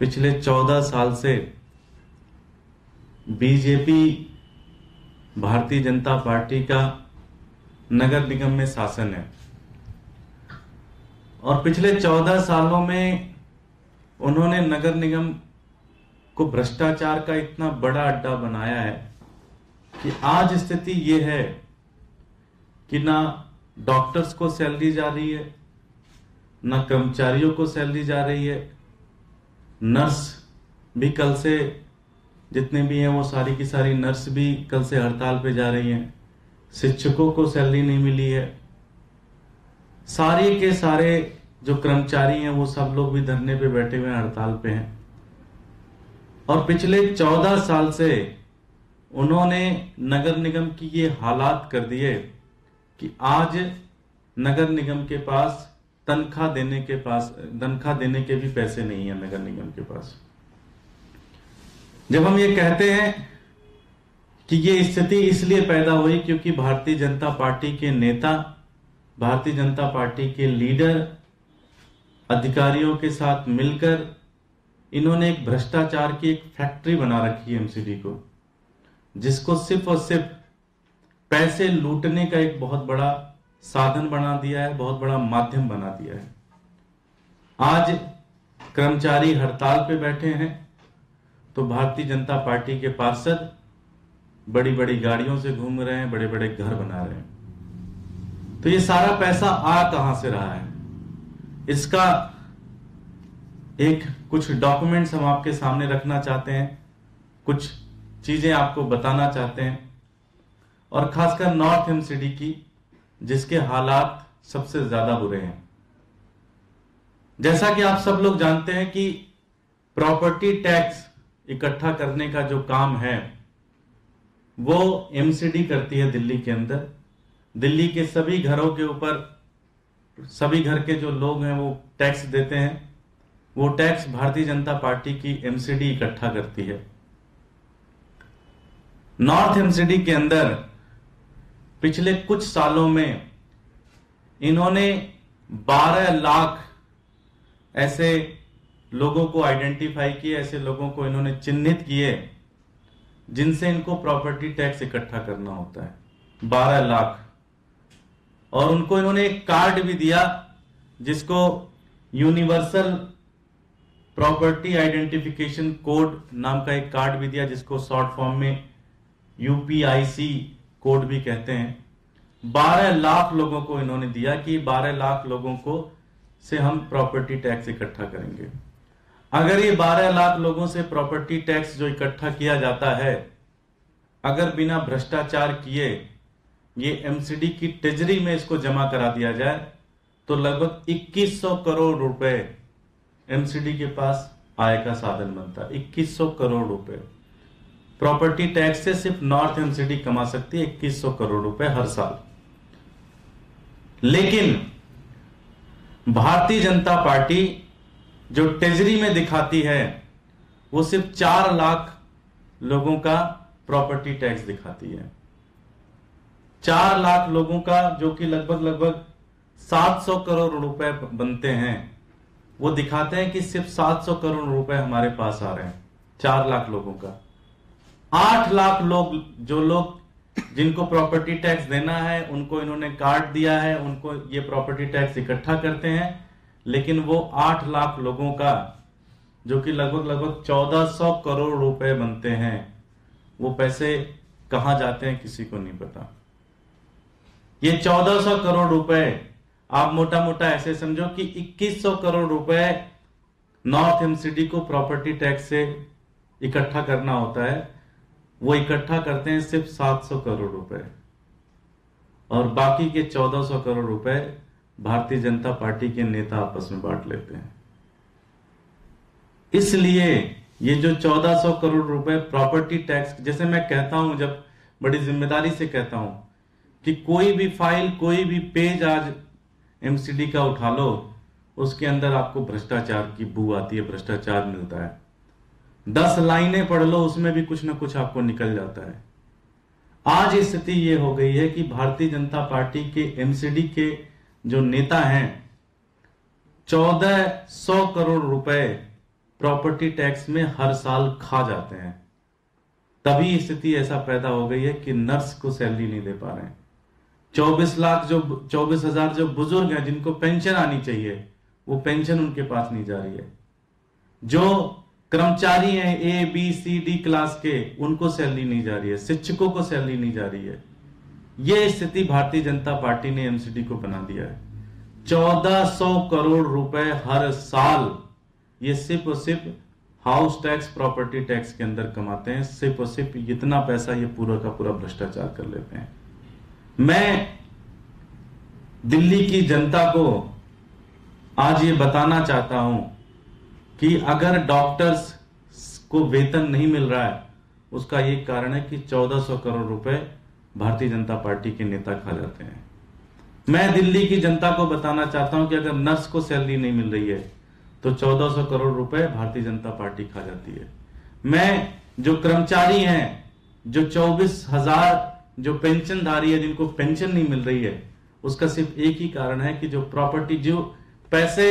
पिछले 14 साल से बीजेपी भारतीय जनता पार्टी का नगर निगम में शासन है और पिछले 14 सालों में उन्होंने नगर निगम को भ्रष्टाचार का इतना बड़ा अड्डा बनाया है कि आज स्थिति ये है कि ना डॉक्टर्स को सैलरी जा रही है, ना कर्मचारियों को सैलरी जा रही है, नर्स भी कल से जितने भी हैं वो सारी की सारी नर्स भी कल से हड़ताल पे जा रही हैं, शिक्षकों को सैलरी नहीं मिली है, सारे के सारे जो कर्मचारी हैं वो सब लोग भी धरने पे बैठे हुए हैं, हड़ताल पे हैं। और पिछले 14 साल से उन्होंने नगर निगम की ये हालात कर दिए कि आज नगर निगम के पास तनख्वाह देने के भी पैसे नहीं है नगर निगम के पास। जब हम ये कहते हैं कि ये स्थिति इसलिए पैदा हुई क्योंकि भारतीय जनता पार्टी के नेता, भारतीय जनता पार्टी के लीडर अधिकारियों के साथ मिलकर इन्होंने एक भ्रष्टाचार की एक फैक्ट्री बना रखी है एमसीडी को, जिसको सिर्फ और सिर्फ पैसे लूटने का एक बहुत बड़ा साधन बना दिया है, बहुत बड़ा माध्यम बना दिया है। आज कर्मचारी हड़ताल पे बैठे हैं तो भारतीय जनता पार्टी के पार्षद बड़ी बड़ी गाड़ियों से घूम रहे हैं, बड़े बड़े घर बना रहे हैं। तो ये सारा पैसा आ कहां से रहा है, इसका एक कुछ डॉक्यूमेंट्स हम आपके सामने रखना चाहते हैं, कुछ चीजें आपको बताना चाहते हैं, और खासकर नॉर्थ एमसीडी की जिसके हालात सबसे ज्यादा बुरे हैं। जैसा कि आप सब लोग जानते हैं कि प्रॉपर्टी टैक्स इकट्ठा करने का जो काम है वो एमसीडी करती है दिल्ली के अंदर। दिल्ली के सभी घरों के ऊपर सभी घर के जो लोग हैं वो टैक्स देते हैं, वो टैक्स भारतीय जनता पार्टी की एमसीडी इकट्ठा करती है। नॉर्थ एमसीडी के अंदर पिछले कुछ सालों में इन्होंने 12 लाख ऐसे लोगों को आइडेंटिफाई किए, ऐसे लोगों को इन्होंने चिन्हित किए जिनसे इनको प्रॉपर्टी टैक्स इकट्ठा करना होता है, 12 लाख। और उनको इन्होंने एक कार्ड भी दिया जिसको यूनिवर्सल प्रॉपर्टी आइडेंटिफिकेशन कोड नाम का एक कार्ड भी दिया, जिसको शॉर्ट फॉर्म में यूपीआईसी कोड भी कहते हैं। 12 लाख लोगों को इन्होंने दिया कि 12 लाख लोगों को से हम प्रॉपर्टी टैक्स इकट्ठा करेंगे। अगर ये 12 लाख लोगों से प्रॉपर्टी टैक्स जो इकट्ठा किया जाता है, अगर बिना भ्रष्टाचार किए ये एमसीडी की ट्रेजरी में इसको जमा करा दिया जाए तो लगभग 2100 करोड़ रुपए एमसीडी के पास आय का साधन बनता है। 2100 करोड़ रुपए प्रॉपर्टी टैक्स से सिर्फ नॉर्थ एमसीडी कमा सकती है, 2100 करोड़ रुपए हर साल। लेकिन भारतीय जनता पार्टी जो ट्रेजरी में दिखाती है वो सिर्फ 4 लाख लोगों का प्रॉपर्टी टैक्स दिखाती है। 4 लाख लोगों का, जो कि लगभग 700 करोड़ रुपए बनते हैं, वो दिखाते हैं कि सिर्फ 700 करोड़ रुपए हमारे पास आ रहे हैं 4 लाख लोगों का। 8 लाख लोग, जो लोग जिनको प्रॉपर्टी टैक्स देना है उनको इन्होंने कार्ड दिया है, उनको ये प्रॉपर्टी टैक्स इकट्ठा करते हैं, लेकिन वो 8 लाख लोगों का, जो कि लगभग 1400 करोड़ रुपए बनते हैं, वो पैसे कहां जाते हैं किसी को नहीं पता। ये 1400 करोड़ रुपए आप मोटा मोटा ऐसे समझो कि 2100 करोड़ रुपए नॉर्थ एमसीडी को प्रॉपर्टी टैक्स से इकट्ठा करना होता है, वो इकट्ठा करते हैं सिर्फ 700 करोड़ रुपए, और बाकी के 1400 करोड़ रुपए भारतीय जनता पार्टी के नेता आपस में बांट लेते हैं। इसलिए ये जो 1400 करोड़ रुपए प्रॉपर्टी टैक्स, जैसे मैं कहता हूं, जब बड़ी जिम्मेदारी से कहता हूं कि कोई भी फाइल, कोई भी पेज आज एमसीडी का उठा लो, उसके अंदर आपको भ्रष्टाचार की बू आती है, भ्रष्टाचार मिलता है। 10 लाइनें पढ़ लो, उसमें भी कुछ ना कुछ आपको निकल जाता है। आज स्थिति ये हो गई है कि भारतीय जनता पार्टी के एमसीडी के जो नेता हैं 1400 करोड़ रुपए प्रॉपर्टी टैक्स में हर साल खा जाते हैं। तभी स्थिति ऐसा पैदा हो गई है कि नर्स को सैलरी नहीं दे पा रहे हैं। 24,000 जो बुजुर्ग हैं जिनको पेंशन आनी चाहिए, वो पेंशन उनके पास नहीं जा रही है। जो कर्मचारी हैं ABCD क्लास के, उनको सैलरी नहीं जा रही है। शिक्षकों को सैलरी नहीं जा रही है। यह स्थिति भारतीय जनता पार्टी ने MCD को बना दिया है। 1400 करोड़ रुपए हर साल ये सिर्फ और सिर्फ हाउस टैक्स, प्रॉपर्टी टैक्स के अंदर कमाते हैं। सिर्फ और सिर्फ इतना पैसा ये पूरा का पूरा भ्रष्टाचार कर लेते हैं। मैं दिल्ली की जनता को आज ये बताना चाहता हूं कि अगर डॉक्टर्स को वेतन नहीं मिल रहा है, उसका एक कारण है कि 1400 करोड़ रुपए भारतीय जनता पार्टी के नेता खा जाते हैं। मैं दिल्ली की जनता को बताना चाहता हूं कि अगर नर्स को सैलरी नहीं मिल रही है तो 1400 करोड़ रुपए भारतीय जनता पार्टी खा जाती है। मैं जो कर्मचारी हैं, जो 24,000 जो पेंशनधारी है जिनको पेंशन नहीं मिल रही है, उसका सिर्फ एक ही कारण है कि जो प्रॉपर्टी, जो पैसे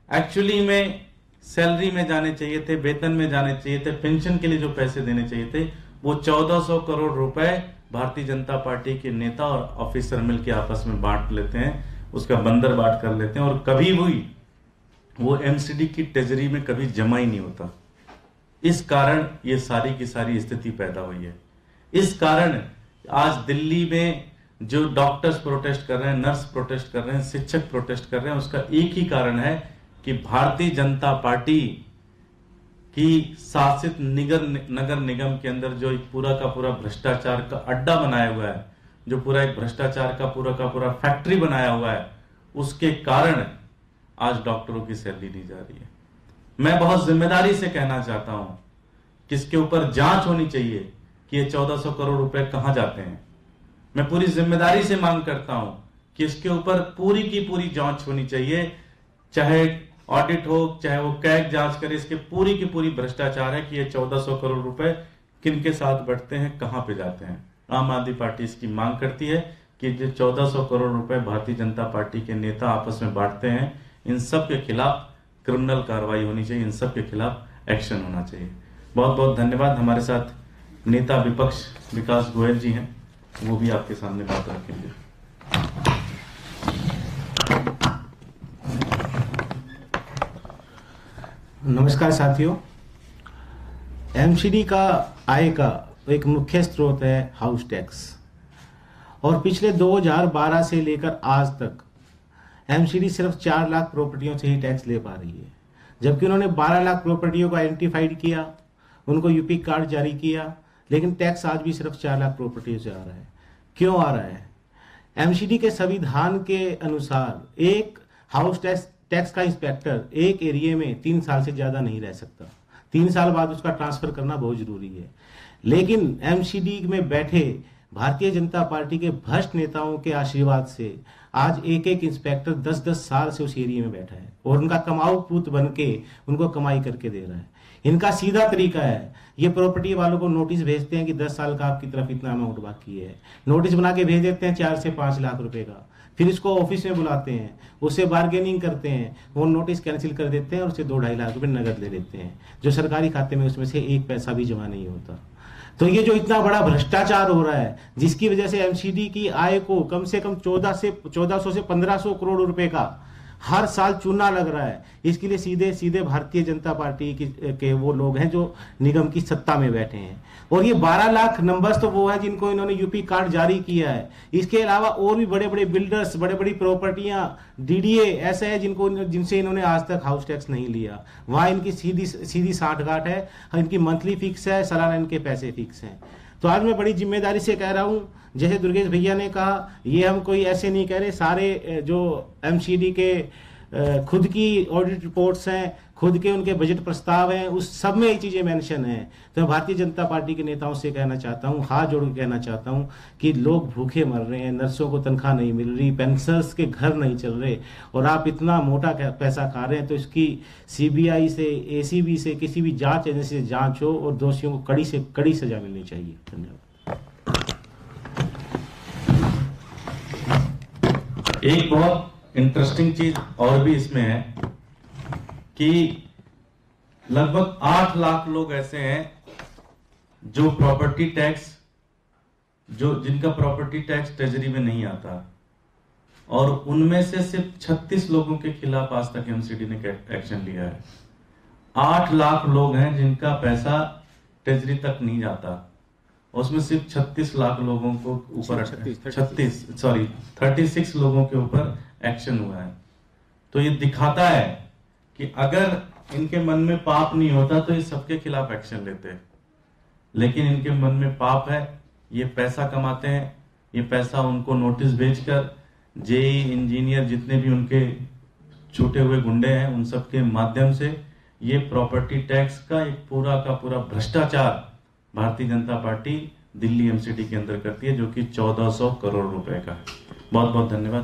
एक्चुअली में सैलरी में जाने चाहिए थे, वेतन में जाने चाहिए थे, पेंशन के लिए जो पैसे देने चाहिए थे, वो 1400 करोड़ रुपए भारतीय जनता पार्टी के नेता और ऑफिसर मिलकर आपस में बांट लेते हैं, उसका बंदर बाट कर लेते हैं और कभी भी वो MCD की ट्रेजरी में कभी जमा ही नहीं होता। इस कारण ये सारी की सारी स्थिति पैदा हुई है। इस कारण आज दिल्ली में जो डॉक्टर्स प्रोटेस्ट कर रहे हैं, नर्स प्रोटेस्ट कर रहे हैं, शिक्षक प्रोटेस्ट कर रहे हैं, उसका एक ही कारण है कि भारतीय जनता पार्टी की शासित नगर निगम के अंदर जो एक पूरा का पूरा भ्रष्टाचार का अड्डा बनाया हुआ है, जो पूरा एक भ्रष्टाचार का पूरा फैक्ट्री बनाया हुआ है, उसके कारण आज डॉक्टरों की सैलरी नहीं जा रही है। मैं बहुत जिम्मेदारी से कहना चाहता हूं कि इसके ऊपर जांच होनी चाहिए कि ये 1400 करोड़ रुपए कहां जाते हैं। मैं पूरी जिम्मेदारी से मांग करता हूं कि इसके ऊपर पूरी की पूरी जांच होनी चाहिए, चाहे ऑडिट हो, चाहे वो कैग जांच करे। इसके पूरी की पूरी भ्रष्टाचार है कि ये 1400 करोड़ रुपए किन के साथ बढ़ते हैं, कहां पे जाते हैं। आम आदमी पार्टी इसकी मांग करती है कि जो 1400 करोड़ रुपए भारतीय जनता पार्टी के नेता आपस में बांटते हैं, इन सब के खिलाफ क्रिमिनल कार्रवाई होनी चाहिए, इन सब के खिलाफ एक्शन होना चाहिए। बहुत बहुत धन्यवाद। हमारे साथ नेता विपक्ष विकास गोयल जी हैं, वो भी आपके सामने बात रखेंगे। नमस्कार साथियों। MCD का आय का एक मुख्य स्रोत है हाउस टैक्स, और पिछले 2012 से लेकर आज तक MCD सिर्फ 4 लाख प्रॉपर्टियों से ही टैक्स ले पा रही है, जबकि उन्होंने 12 लाख प्रॉपर्टियों को आइडेंटिफाइड किया, उनको यूपी कार्ड जारी किया, लेकिन टैक्स आज भी सिर्फ 4 लाख प्रॉपर्टियों से आ रहा है। क्यों आ रहा है? MCD के संविधान के अनुसार एक हाउस टैक्स का इंस्पेक्टर एक एरिया में 3 साल से ज्यादा नहीं रह सकता। 3 साल बाद उसका ट्रांसफर करना बहुत जरूरी है। लेकिन MCD में बैठे भारतीय जनता पार्टी के भ्रष्ट नेताओं के आशीर्वाद से आज एक एक इंस्पेक्टर 10-10 साल से उस एरिया में बैठा है और उनका कमाऊ पूत बन के उनको कमाई करके दे रहा है। इनका सीधा तरीका है, ये प्रॉपर्टी वालों को नोटिस भेजते हैं कि 10 साल का आपकी तरफ इतना अमाउंट बाकी है, नोटिस बना के भेज देते हैं 4 से 5 लाख रुपए का। फिर इसको ऑफिस में बुलाते हैं, उससे बार्गेनिंग करते हैं, वो नोटिस कैंसिल कर देते हैं और उससे 2-2.5 लाख रुपए नगद ले लेते हैं, जो सरकारी खाते में उसमें से 1 पैसा भी जमा नहीं होता। तो ये जो इतना बड़ा भ्रष्टाचार हो रहा है, जिसकी वजह से MCD की आय को कम से कम 1400 से 1500 करोड़ रुपए का हर साल चूना लग रहा है, इसके लिए सीधे सीधे भारतीय जनता पार्टी के वो लोग हैं जो निगम की सत्ता में बैठे हैं। और ये 12 लाख नंबर्स तो वो है जिनको इन्होंने यूपी कार्ड जारी किया है। इसके अलावा और भी बड़े बड़े बिल्डर्स, बड़े बड़ी प्रॉपर्टियां, DDA ऐसे है जिनसे इन्होंने आज तक हाउस टैक्स नहीं लिया। वहां इनकी सीधी साठगांठ है, इनकी मंथली फिक्स है, सालाना इनके पैसे फिक्स हैं। तो आज मैं बड़ी जिम्मेदारी से कह रहा हूं, जैसे दुर्गेश भैया ने कहा, ये हम कोई ऐसे नहीं कह रहे, सारे जो MCD के खुद की ऑडिट रिपोर्ट्स हैं, खुद के उनके बजट प्रस्ताव हैं, उस सब में ये चीजें मेंशन हैं। तो मैं भारतीय जनता पार्टी के नेताओं से कहना चाहता हूं, हाथ जोड़ के कहना चाहता हूं कि लोग भूखे मर रहे हैं, नर्सों को तनख्वाह नहीं मिल रही, पेंशनर्स के घर नहीं चल रहे, और आप इतना मोटा पैसा खा रहे हैं। तो इसकी CBI से, ACB से, किसी भी जांच एजेंसी से जांच हो और दोषियों को कड़ी से कड़ी सजा मिलनी चाहिए। धन्यवाद। एक बहुत इंटरेस्टिंग चीज और भी इसमें है कि लगभग 8 लाख लोग ऐसे हैं जो प्रॉपर्टी टैक्स जिनका प्रॉपर्टी टैक्स ट्रेजरी में नहीं आता, और उनमें से सिर्फ 36 लोगों के खिलाफ आज तक एमसीडी ने एक्शन लिया है। 8 लाख लोग हैं जिनका पैसा ट्रेजरी तक नहीं जाता, उसमें सिर्फ 36 लाख लोगों को ऊपर 36 लोगों के ऊपर एक्शन हुआ है। तो ये दिखाता है कि अगर इनके मन में पाप नहीं होता तो ये सबके खिलाफ एक्शन लेते, लेकिन इनके मन में पाप है, ये पैसा कमाते हैं, ये पैसा उनको नोटिस भेजकर जेई इंजीनियर जितने भी उनके छूटे हुए गुंडे हैं उन सब के माध्यम से ये प्रॉपर्टी टैक्स का एक पूरा का पूरा भ्रष्टाचार भारतीय जनता पार्टी दिल्ली एमसीडी के अंदर करती है, जो कि 1400 करोड़ रुपए का है। बहुत बहुत धन्यवाद।